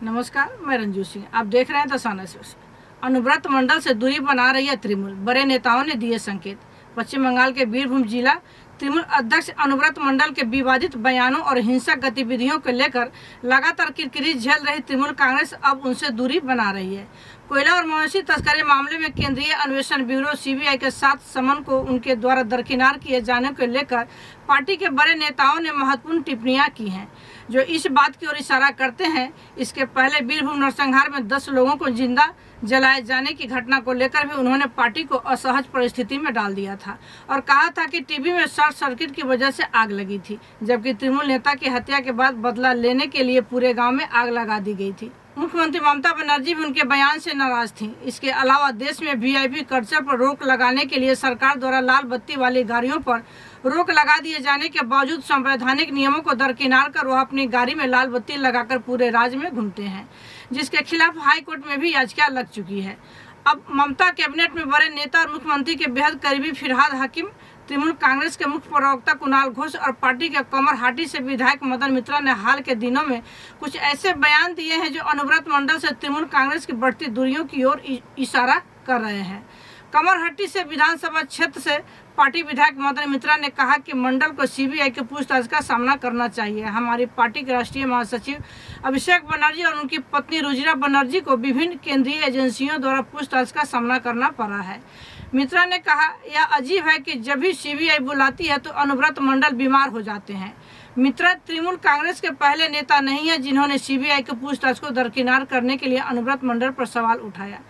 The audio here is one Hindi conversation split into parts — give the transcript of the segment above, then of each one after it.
नमस्कार, मैं रंजू सिंह। आप देख रहे हैं दसाना एक्सप्रेस। अनुव्रत मंडल से दूरी बना रही है तृणमूल, बड़े नेताओं ने दिए संकेत। पश्चिम बंगाल के बीरभूम जिला तृणमूल अध्यक्ष अनुव्रत मंडल के विवादित बयानों और हिंसक गतिविधियों को लेकर लगातार किरकिरी झेल रही तृणमूल कांग्रेस अब उनसे दूरी बना रही है। कोयला और मवेशी तस्करी मामले में केंद्रीय अन्वेषण ब्यूरो सीबीआई के 7 समन को उनके द्वारा दरकिनार किए जाने को लेकर पार्टी के बड़े नेताओं ने महत्वपूर्ण टिप्पणियां की हैं, जो इस बात की ओर इशारा करते हैं। इसके पहले बीरभूम नरसंहार में 10 लोगों को जिंदा जलाए जाने की घटना को लेकर भी उन्होंने पार्टी को असहज परिस्थिति में डाल दिया था और कहा था कि टीवी में शॉर्ट सर्किट की वजह से आग लगी थी, जबकि तृणमूल नेता की हत्या के बाद बदला लेने के लिए पूरे गांव में आग लगा दी गई थी। मुख्यमंत्री ममता बनर्जी भी उनके बयान से नाराज थीं। इसके अलावा देश में वीआईपी कल्चर पर रोक लगाने के लिए सरकार द्वारा लाल बत्ती वाली गाड़ियों पर रोक लगा दिए जाने के बावजूद संवैधानिक नियमों को दरकिनार कर वह अपनी गाड़ी में लाल बत्ती लगाकर पूरे राज्य में घूमते हैं, जिसके खिलाफ हाई कोर्ट में भी याचिका लग चुकी है। अब ममता कैबिनेट में बड़े नेता और मुख्यमंत्री के बेहद करीबी फिरहाद हकीम, तृणमूल कांग्रेस के मुख्य प्रवक्ता कुणाल घोष और पार्टी के कमरहाटी से विधायक मदन मित्रा ने हाल के दिनों में कुछ ऐसे बयान दिए हैं जो अनुव्रत मंडल से तृणमूल कांग्रेस की बढ़ती दूरियों की ओर इशारा कर रहे हैं। कमरहट्टी से विधानसभा क्षेत्र से पार्टी विधायक मदन मित्रा ने कहा कि मंडल को सीबीआई के पूछताछ का सामना करना चाहिए। हमारी पार्टी के राष्ट्रीय महासचिव अभिषेक बनर्जी और उनकी पत्नी रुजिरा बनर्जी को विभिन्न केंद्रीय एजेंसियों द्वारा पूछताछ का सामना करना पड़ा है। मित्रा ने कहा, यह अजीब है कि जब भी सीबीआई बुलाती है तो अनुव्रत मंडल बीमार हो जाते हैं। मित्रा तृणमूल कांग्रेस के पहले नेता नहीं है जिन्होंने सीबीआई के पूछताछ को दरकिनार करने के लिए अनुव्रत मंडल पर सवाल उठाया।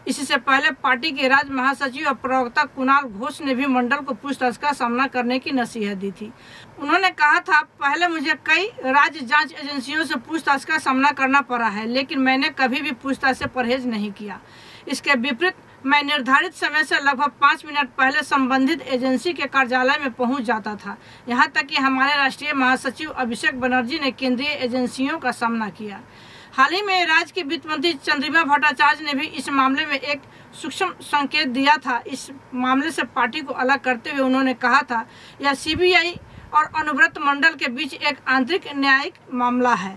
इससे पहले पार्टी के राज्य महासचिव और प्रवक्ता कुणाल घोष ने भी मंडल को पूछताछ का सामना करने की नसीहत दी थी। उन्होंने कहा था, पहले मुझे कई राज्य जांच एजेंसियों से पूछताछ का सामना करना पड़ा है, लेकिन मैंने कभी भी पूछताछ से परहेज नहीं किया। इसके विपरीत मैं निर्धारित समय से लगभग 5 मिनट पहले संबंधित एजेंसी के कार्यालय में पहुंच जाता था। यहां तक कि हमारे राष्ट्रीय महासचिव अभिषेक बनर्जी ने केंद्रीय एजेंसियों का सामना किया। हाल ही में राज्य के वित्त मंत्री चंद्रिमा भट्टाचार्य ने भी इस मामले में एक सूक्ष्म संकेत दिया था। इस मामले से पार्टी को अलग करते हुए उन्होंने कहा था, यह सीबीआई और अनुव्रत मंडल के बीच एक आंतरिक न्यायिक मामला है।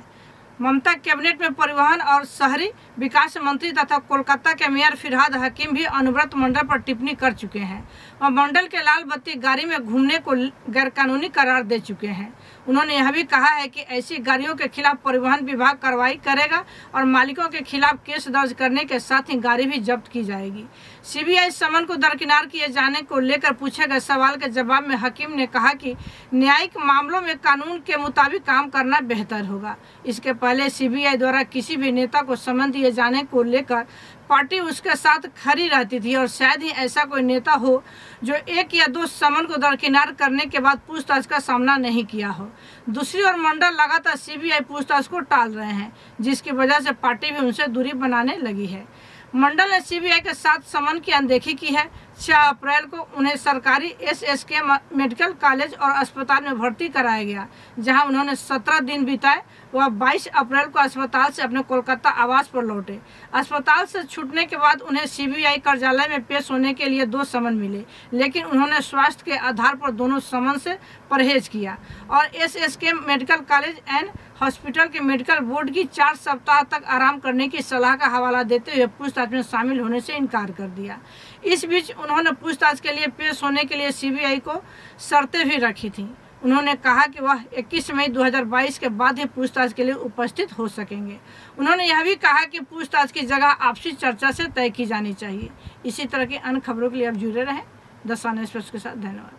ममता कैबिनेट में परिवहन और शहरी विकास मंत्री तथा कोलकाता के मेयर फिरहाद हकीम भी अनुव्रत मंडल पर टिप्पणी कर चुके हैं। वह मंडल के लाल बत्ती गाड़ी में घूमने को गैरकानूनी करार दे चुके हैं। उन्होंने यह भी कहा है कि ऐसी गाड़ियों के खिलाफ परिवहन विभाग कार्रवाई करेगा और मालिकों के खिलाफ केस दर्ज करने के साथ ही गाड़ी भी जब्त की जाएगी। सीबीआई समन को दरकिनार किए जाने को लेकर पूछे गए सवाल के जवाब में हकीम ने कहा कि न्यायिक मामलों में कानून के मुताबिक काम करना बेहतर होगा। इसके पहले सीबीआई द्वारा किसी भी नेता को समन दिए जाने को लेकर पार्टी उसके साथ खड़ी रहती थी और शायद ही ऐसा कोई नेता हो जो 1 या 2 समन को दरकिनार करने के बाद पूछताछ का सामना नहीं किया हो। दूसरी ओर मंडल लगातार सीबीआई पूछताछ को टाल रहे हैं, जिसकी वजह से पार्टी भी उनसे दूरी बनाने लगी है। मंडल ने सीबीआई के 7 समन की अनदेखी की है। 6 अप्रैल को उन्हें सरकारी एसएसके मेडिकल कॉलेज और अस्पताल में भर्ती कराया गया, जहां उन्होंने 17 दिन बिताए। वह 22 अप्रैल को अस्पताल से अपने कोलकाता आवास पर लौटे। अस्पताल से छूटने के बाद उन्हें सीबीआई कार्यालय में पेश होने के लिए 2 समन मिले, लेकिन उन्होंने स्वास्थ्य के आधार पर दोनों समन से परहेज किया और SSK medical college and hospital के मेडिकल बोर्ड की 4 सप्ताह तक आराम करने की सलाह का हवाला देते हुए पूछताछ में शामिल होने से इनकार कर दिया। इस बीच उन्होंने पूछताछ के लिए पेश होने के लिए सीबीआई को शर्तें भी रखी थीं। उन्होंने कहा कि वह 21 मई 2022 के बाद ही पूछताछ के लिए उपस्थित हो सकेंगे। उन्होंने यह भी कहा कि पूछताछ की जगह आपसी चर्चा से तय की जानी चाहिए। इसी तरह की अन्य खबरों के लिए आप जुड़े रहें दसाना एक्सप्रेस के साथ। धन्यवाद।